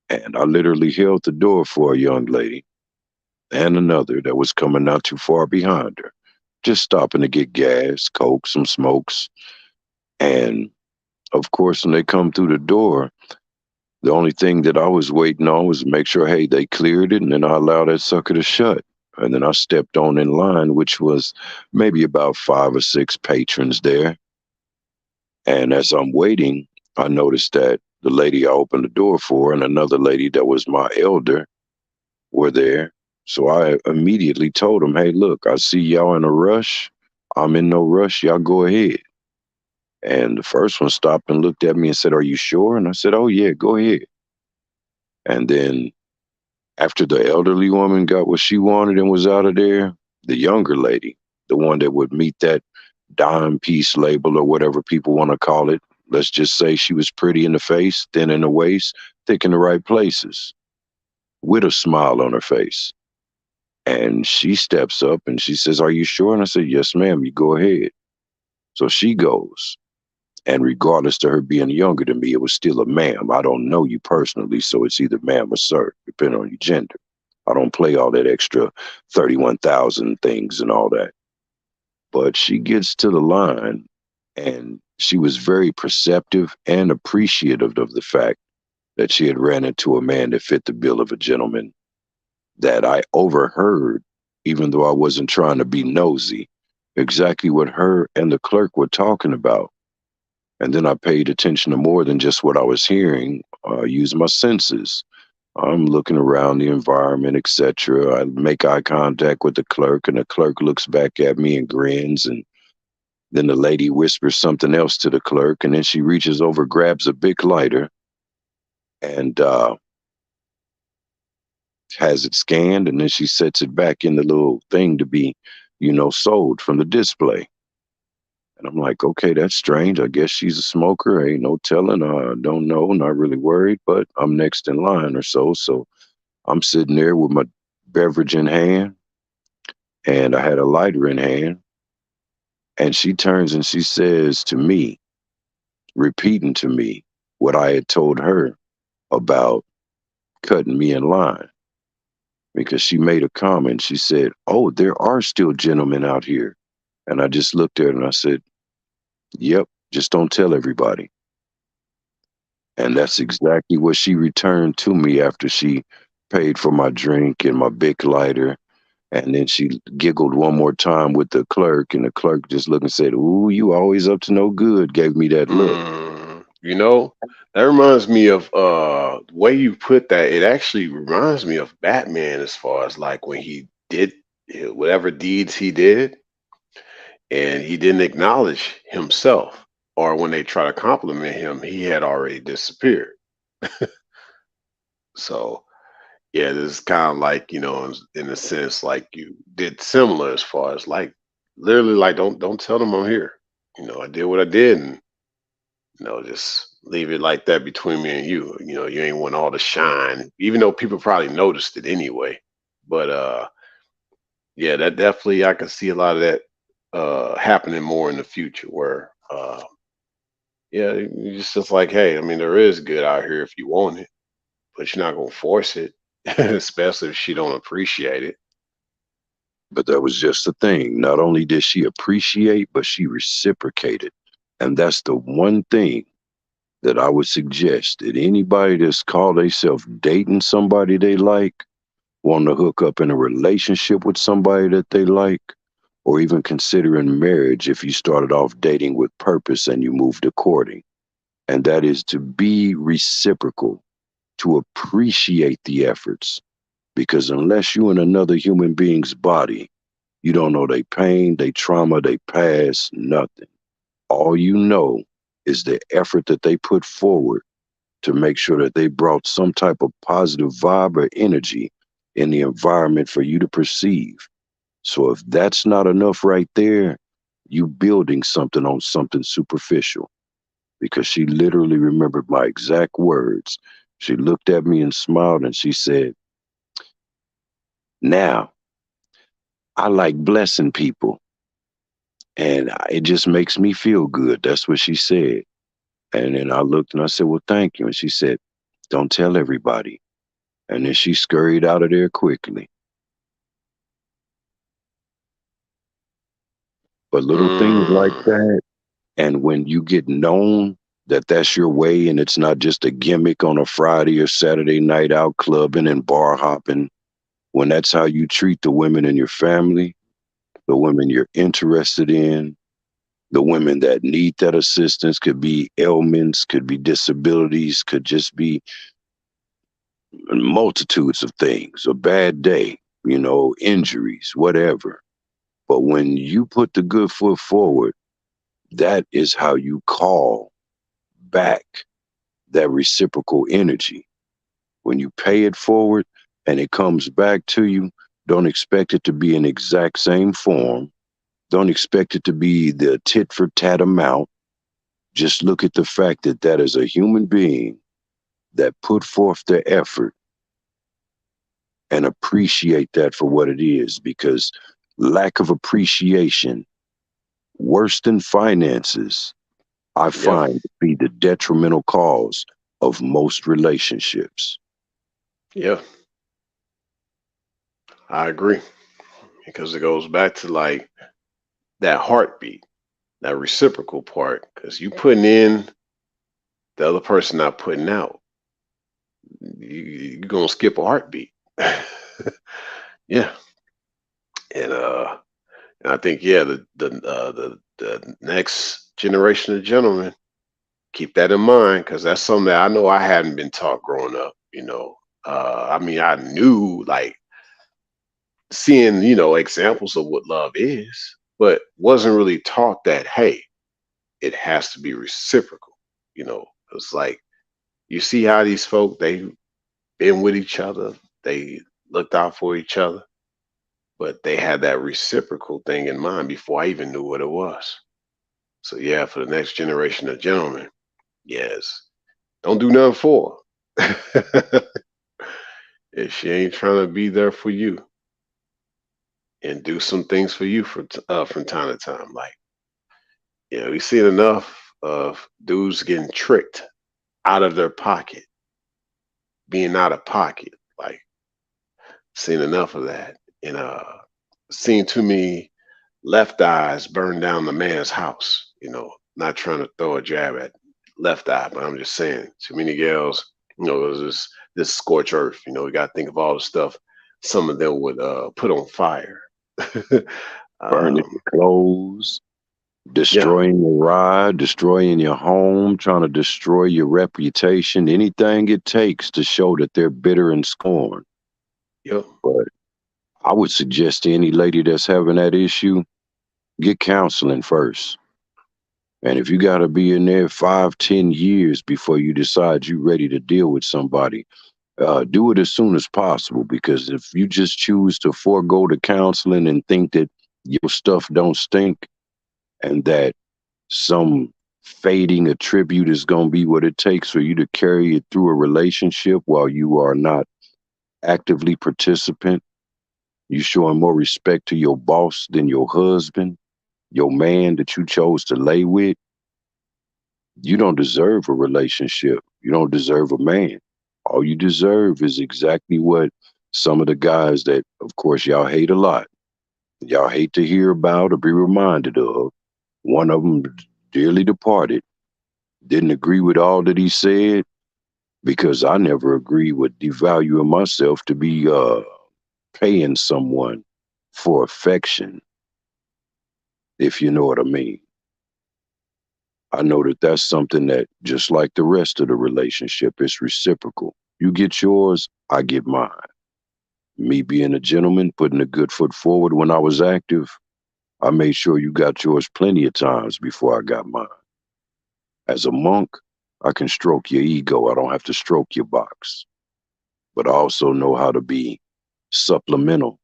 And I literally held the door for a young lady and another that was coming not too far behind her, just stopping to get gas, coke, some smokes. And of course, when they come through the door, the only thing that I was waiting on was to make sure, hey, they cleared it, and then I allowed that sucker to shut. And then I stepped on in line, which was maybe about 5 or 6 patrons there. And as I'm waiting, I noticed that the lady I opened the door for and another lady that was my elder were there. So I immediately told them, hey, look, I see y'all in a rush. I'm in no rush. Y'all go ahead. And the first one stopped and looked at me and said, are you sure? And I said, oh, yeah, go ahead. And then after the elderly woman got what she wanted and was out of there, the younger lady, the one that would meet that dime piece label or whatever people want to call it, let's just say she was pretty in the face, thin in the waist, thick in the right places, with a smile on her face. And she steps up and she says, are you sure? And I said, yes, ma'am, you go ahead. So she goes. And regardless to her being younger than me, it was still a ma'am. I don't know you personally, so it's either ma'am or sir, depending on your gender. I don't play all that extra 31,000 things and all that. But she gets to the line and she was very perceptive and appreciative of the fact that she had ran into a man that fit the bill of a gentleman that I overheard, even though I wasn't trying to be nosy, exactly what her and the clerk were talking about. And then I paid attention to more than just what I was hearing. Use my senses. I'm looking around the environment, etc. I make eye contact with the clerk, and the clerk looks back at me and grins. And then the lady whispers something else to the clerk, and then she reaches over, grabs a big lighter, and has it scanned, and then she sets it back in the little thing to be, sold from the display. And I'm like, okay, that's strange. I guess she's a smoker. Ain't no telling. Don't know. Not really worried, but I'm next in line or so. So I'm sitting there with my beverage in hand, and I had a lighter in hand. And she turns and she says to me, repeating to me what I had told her about cutting me in line, because she made a comment. She said, oh, there are still gentlemen out here. And I just looked at her and I said, yep, just don't tell everybody. And that's exactly what she returned to me after she paid for my drink and my big lighter. And then she giggled one more time with the clerk, and the clerk just looked and said, ooh, you always up to no good, gave me that look. You know, that reminds me of the way you put that. It actually reminds me of Batman as far as like when he did whatever deeds he did, and he didn't acknowledge himself, or when they try to compliment him, he had already disappeared. So yeah, this is kind of like in a sense, like you did similar as far as like literally like don't tell them I'm here. I did what I did, and just leave it like that between me and you. You ain't want all the shine, even though people probably noticed it anyway. But yeah, that definitely I can see a lot of that happening more in the future where yeah, it's just like, hey, I mean there is good out here if you want it, but you're not gonna force it, especially if she don't appreciate it. But that was just the thing. Not only did she appreciate, but she reciprocated. And that's the one thing that I would suggest that anybody that's called themselves dating somebody they like, want to hook up in a relationship with somebody that they like, or even considering marriage if you started off dating with purpose and you moved to courting. And that is to be reciprocal, to appreciate the efforts. Because unless you in another human being's body, you don't know their pain, their trauma, their past, nothing. All you know is the effort that they put forward to make sure that they brought some type of positive vibe or energy in the environment for you to perceive. So if that's not enough right there, you building something on something superficial. Because she literally remembered my exact words. She looked at me and smiled and she said, now I like blessing people and it just makes me feel good. That's what she said. And then I looked and I said, well, thank you. And she said, don't tell everybody. And then she scurried out of there quickly. But little things like Mm, that, And when you get known that that's your way and it's not just a gimmick on a Friday or Saturday night out clubbing and bar hopping, when that's how you treat the women in your family, the women you're interested in, the women that need that assistance, could be ailments, could be disabilities, could just be multitudes of things, a bad day, injuries, whatever. But when you put the good foot forward, that is how you call back that reciprocal energy. When you pay it forward and it comes back to you, don't expect it to be in exact same form. Don't expect it to be the tit for tat amount. Just look at the fact that that is a human being that put forth the effort and appreciate that for what it is, because lack of appreciation, worse than finances, I Yeah, find to be the detrimental cause of most relationships. yeah, I agree because it goes back to like that heartbeat, that reciprocal part. Because you putting in, the other person not putting out. You're gonna skip a heartbeat. Yeah, and I think yeah, the next generation of gentlemen keep that in mind because that's something that I know I hadn't been taught growing up. I mean, I knew like seeing examples of what love is, but wasn't really taught that hey, it has to be reciprocal. It's like you see how these folk they been with each other, they looked out for each other, but they had that reciprocal thing in mind before I even knew what it was. So yeah, for the next generation of gentlemen, yes, don't do nothing for her. If she ain't trying to be there for you and do some things for you from time to time, like we've seen enough of dudes getting tricked out of their pocket, being out of pocket, like seen enough of that, and seen too many left eyes burn down the man's house. Not trying to throw a jab at left eye, but I'm just saying, too many girls. It was this scorch earth. We got to think of all the stuff some of them would put on fire. Burning um, your clothes, yeah, destroying your ride, destroying your home, trying to destroy your reputation, anything it takes to show that they're bitter and scorned. yep, But I would suggest to any lady that's having that issue, get counseling first. And if you got to be in there 5, 10 years before you decide you're ready to deal with somebody, do it as soon as possible. Because if you just choose to forego the counseling and think that your stuff don't stink and that some fading attribute is going to be what it takes for you to carry it through a relationship while you are not actively participant, you showing more respect to your boss than your husband, your man that you chose to lay with, you don't deserve a relationship. You don't deserve a man. All you deserve is exactly what some of the guys that, of course, y'all hate a lot, y'all hate to hear about or be reminded of. One of them dearly departed, didn't agree with all that he said because I never agreed with devaluing myself to be paying someone for affection, if you know what I mean. I know that that's something that, just like the rest of the relationship, it's reciprocal. You get yours, I get mine. Me being a gentleman, putting a good foot forward when I was active, I made sure you got yours plenty of times before I got mine. As a monk, I can stroke your ego. I don't have to stroke your box. But I also know how to be supplemental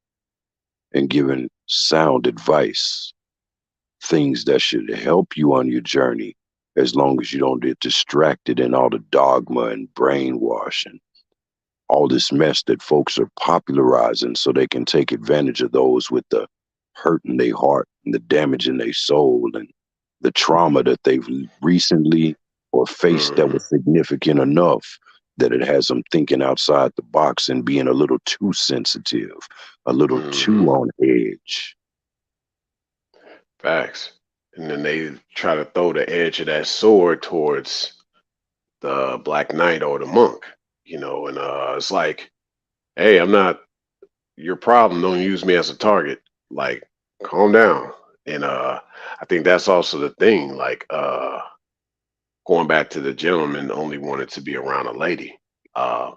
and giving sound advice, things that should help you on your journey, as long as you don't get distracted in all the dogma and brainwashing, all this mess that folks are popularizing so they can take advantage of those with the hurt in their heart and the damage in their soul and the trauma that they've recently or faced that hmm, was significant enough that it has them thinking outside the box and being a little too sensitive, a little too hmm, on edge. facts. and then they try to throw the edge of that sword towards the Black Knight or the monk, and it's like, hey, I'm not your problem. Don't use me as a target. Like, calm down. And I think that's also the thing. Like, going back to the gentleman only wanted to be around a lady. Uh,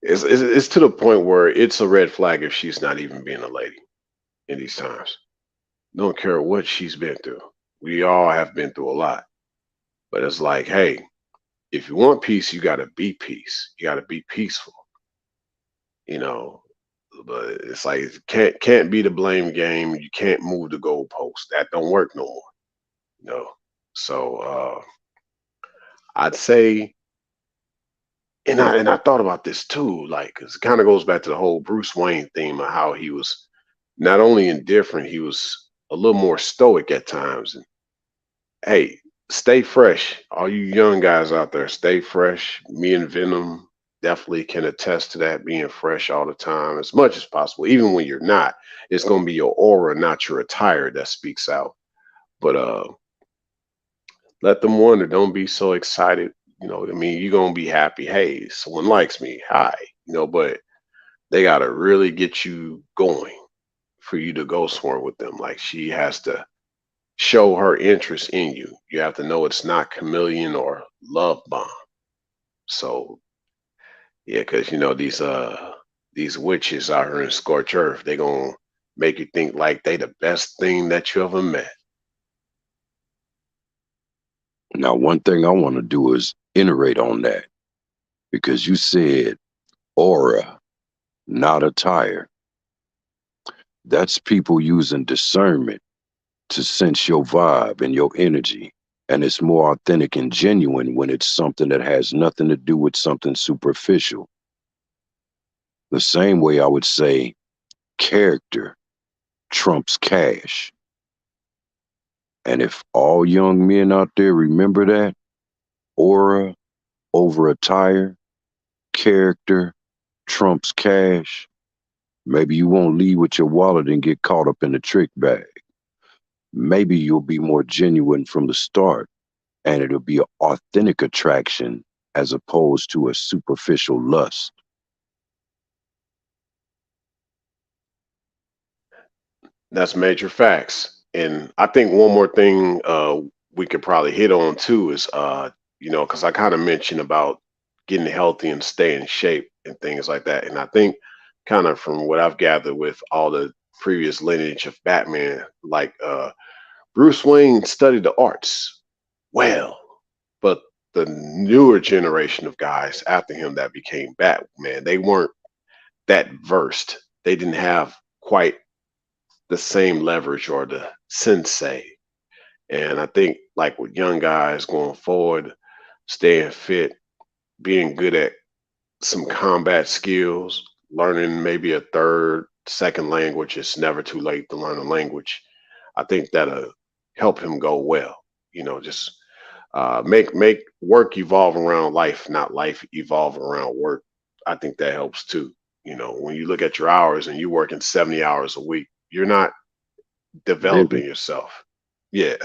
it's to the point where it's a red flag if she's not even being a lady in these times. Don't care what she's been through. We all have been through a lot. But it's like, hey, if you want peace, you got to be peace. You got to be peaceful, you know. But it's like it can't be the blame game. You can't move the goalpost. That don't work no more, you know. So I'd say, and I thought about this too, like 'cause it kind of goes back to the whole Bruce Wayne theme of how he was not only indifferent, he was a little more stoic at times. And hey, stay fresh. All you young guys out there, stay fresh. Me and Venom definitely can attest to that, being fresh all the time as much as possible. Even when you're not, it's gonna be your aura, not your attire that speaks out. But let them wonder, don't be so excited. I mean, you're gonna be happy. Hey, someone likes me. Hi. But they gotta really get you going for you to go somewhere with them. Like she has to show her interest in you. You have to know it's not chameleon or love bomb. So yeah, because these witches out here in scorch earth, they gonna make you think like they the best thing that you ever met. Now, one thing I want to do is iterate on that because you said aura, not attire. That's people using discernment to sense your vibe and your energy. And it's more authentic and genuine when it's something that has nothing to do with something superficial. The same way I would say character trumps cash. And if all young men out there remember that, aura over attire, character trumps cash, maybe you won't leave with your wallet and get caught up in the trick bag. Maybe you'll be more genuine from the start and it'll be an authentic attraction as opposed to a superficial lust. That's major facts. And I think one more thing we could probably hit on too is because I kind of mentioned about getting healthy and staying in shape and things like that. And I think kind of from what I've gathered with all the previous lineage of Batman, like Bruce Wayne studied the arts well, but the newer generation of guys after him that became Batman, they weren't that versed. They didn't have quite the same leverage or the sensei. And I think like with young guys going forward, staying fit, being good at some combat skills, learning maybe a third, second language. It's never too late to learn a language. I think that'll help him go well. Just make work evolve around life, not life evolve around work. I think that helps too. When you look at your hours and you're working 70 hours a week, you're not Living. developing yourself. Yeah.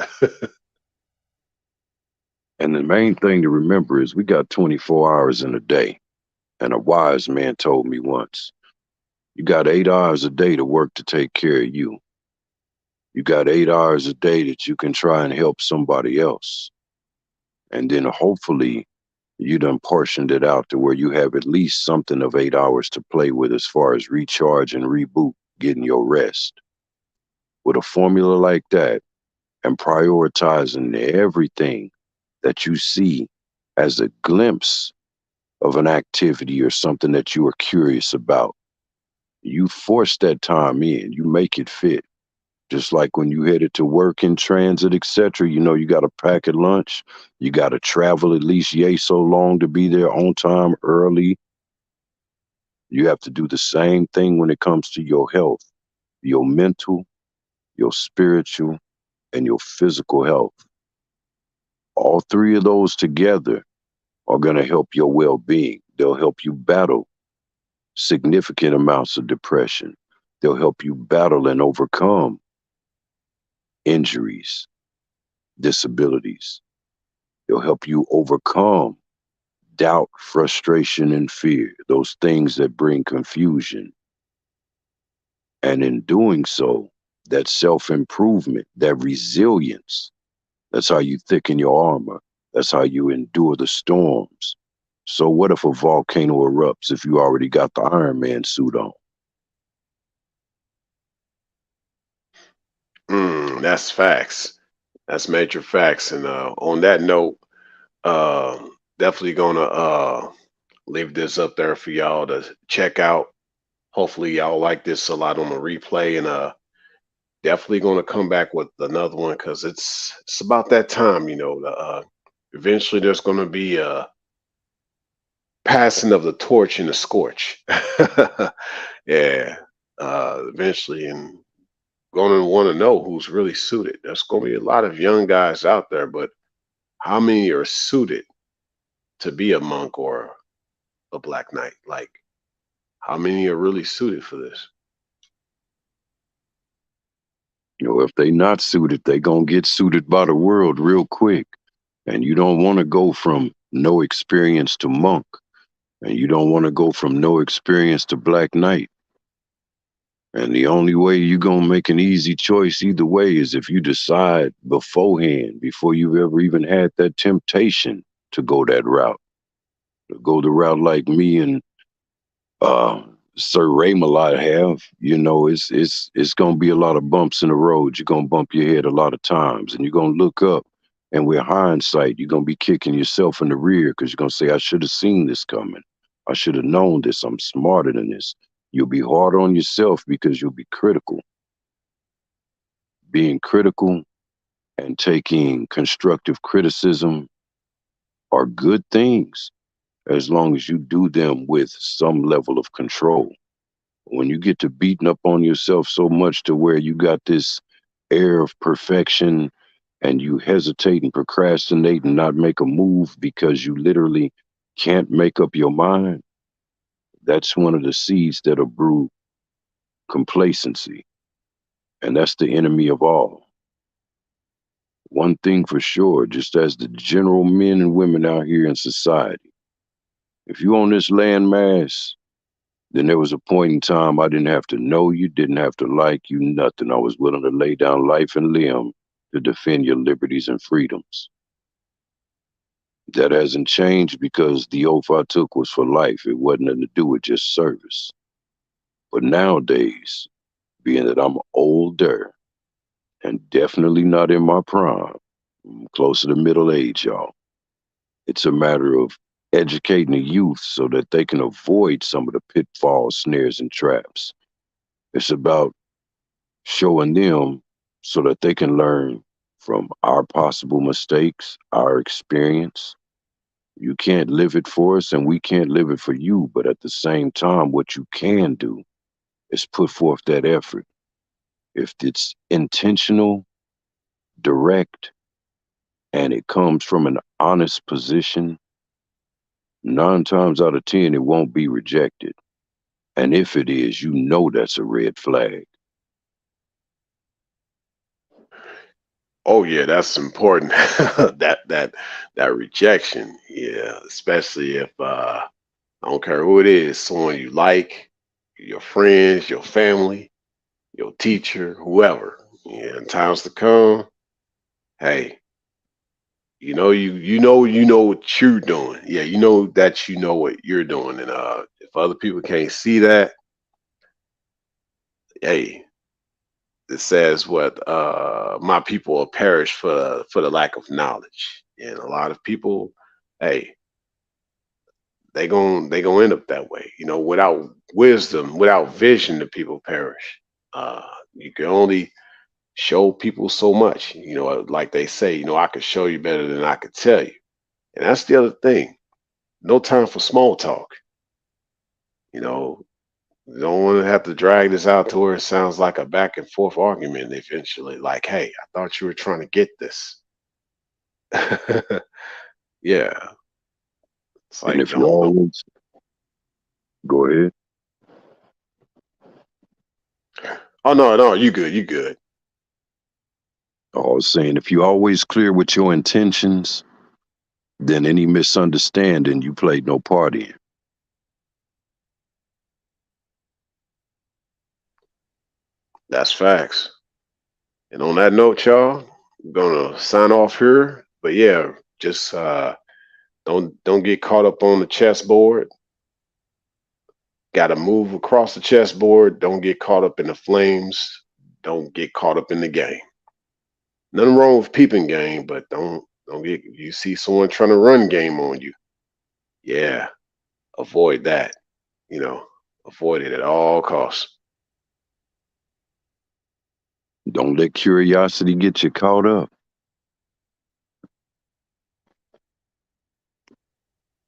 And the main thing to remember is we got 24 hours in a day. And a wise man told me once, you got 8 hours a day to work to take care of you. You got 8 hours a day that you can try and help somebody else. And then hopefully you done portioned it out to where you have at least something of 8 hours to play with as far as recharge and reboot, getting your rest. With a formula like that and prioritizing everything that you see as a glimpse of an activity or something that you are curious about, you force that time in, you make it fit. Just like when you headed to work in transit, etc., you got to pack at lunch, you got to travel at least yay so long to be there on time early. You have to do the same thing when it comes to your health, your mental, your spiritual, and your physical health. All three of those together are going to help your well being. They'll help you battle significant amounts of depression. They'll help you battle and overcome injuries. disabilities. It'll help you overcome doubt, frustration, and fear, those things that bring confusion. And in doing so, that self improvement, that resilience, that's how you thicken your armor. That's how you endure the storms. So, what if a volcano erupts if you already got the Iron Man suit on? That's facts. That's major facts. And on that note, uh, definitely gonna leave this up there for y'all to check out. Hopefully, y'all like this a lot on the replay, and definitely gonna come back with another one because it's about that time. Eventually there's gonna be a passing of the torch in the scorch. Yeah, eventually, and going to want to know who's really suited. There's going to be a lot of young guys out there, but how many are suited to be a monk or a black knight? Like, how many are really suited for this? If they not suited, they gonna get suited by the world real quick. And you don't want to go from no experience to monk, and you don't want to go from no experience to black knight. And the only way you gonna make an easy choice either way is if you decide beforehand, before you've ever even had that temptation to go that route, to go the route like me and uh, Sir Ray Malott have. It's gonna be a lot of bumps in the road. You're gonna bump your head a lot of times, and you're gonna look up, and with hindsight, you're gonna be kicking yourself in the rear because you're gonna say, "I should have seen this coming. I should have known this. I'm smarter than this." You'll be hard on yourself because you'll be critical. Being critical and taking constructive criticism are good things as long as you do them with some level of control. When you get to beating up on yourself so much to where you got this air of perfection and you hesitate and procrastinate and not make a move because you literally can't make up your mind, that's one of the seeds that'll brew complacency. And that's the enemy of all. One thing for sure, just as the general men and women out here in society, if you on this landmass, then there was a point in time I didn't have to know you, didn't have to like you, nothing. I was willing to lay down life and limb to defend your liberties and freedoms. That hasn't changed because the oath I took was for life. It wasn't nothing to do with just service. But nowadays, being that I'm older and definitely not in my prime, I'm closer to middle age, y'all. It's a matter of educating the youth so that they can avoid some of the pitfalls, snares, and traps. It's about showing them so that they can learn from our possible mistakes, our experience. You can't live it for us and we can't live it for you. But at the same time, what you can do is put forth that effort. If it's intentional, direct, and it comes from an honest position, 9 times out of 10, it won't be rejected. And if it is, you know that's a red flag. Oh yeah, that's important. that rejection, yeah, especially if I don't care who it is, someone you like, your friends, your family, your teacher, whoever. Yeah, in times to come, hey, you know what you're doing. Yeah, you know that you know what you're doing, and if other people can't see that, hey, it says what my people will perish for the lack of knowledge, and a lot of people, hey, they gonna end up that way. Without wisdom, without vision, the people perish. You can only show people so much. Like they say, I could show you better than I could tell you. And that's the other thing. No time for small talk. You know, you don't want to have to drag this out to where it sounds like a back and forth argument eventually. Like, hey, I thought you were trying to get this. Yeah. It's And like, if you don't. always go ahead. Oh no, no, you good, you good. I was saying, if you're always clear with your intentions, then any misunderstanding you played no part in. That's facts. And on that note, y'all, I'm gonna sign off here. But yeah, just don't get caught up on the chessboard. Got to move across the chessboard. Don't get caught up in the flames. Don't get caught up in the game. Nothing wrong with peeping game, but don't get you see someone trying to run game on you. Yeah, avoid that. You know, avoid it at all costs. Don't let curiosity get you caught up.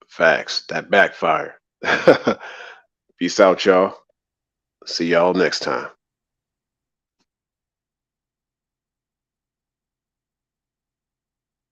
Facts. That backfire. Peace out, y'all. See y'all next time.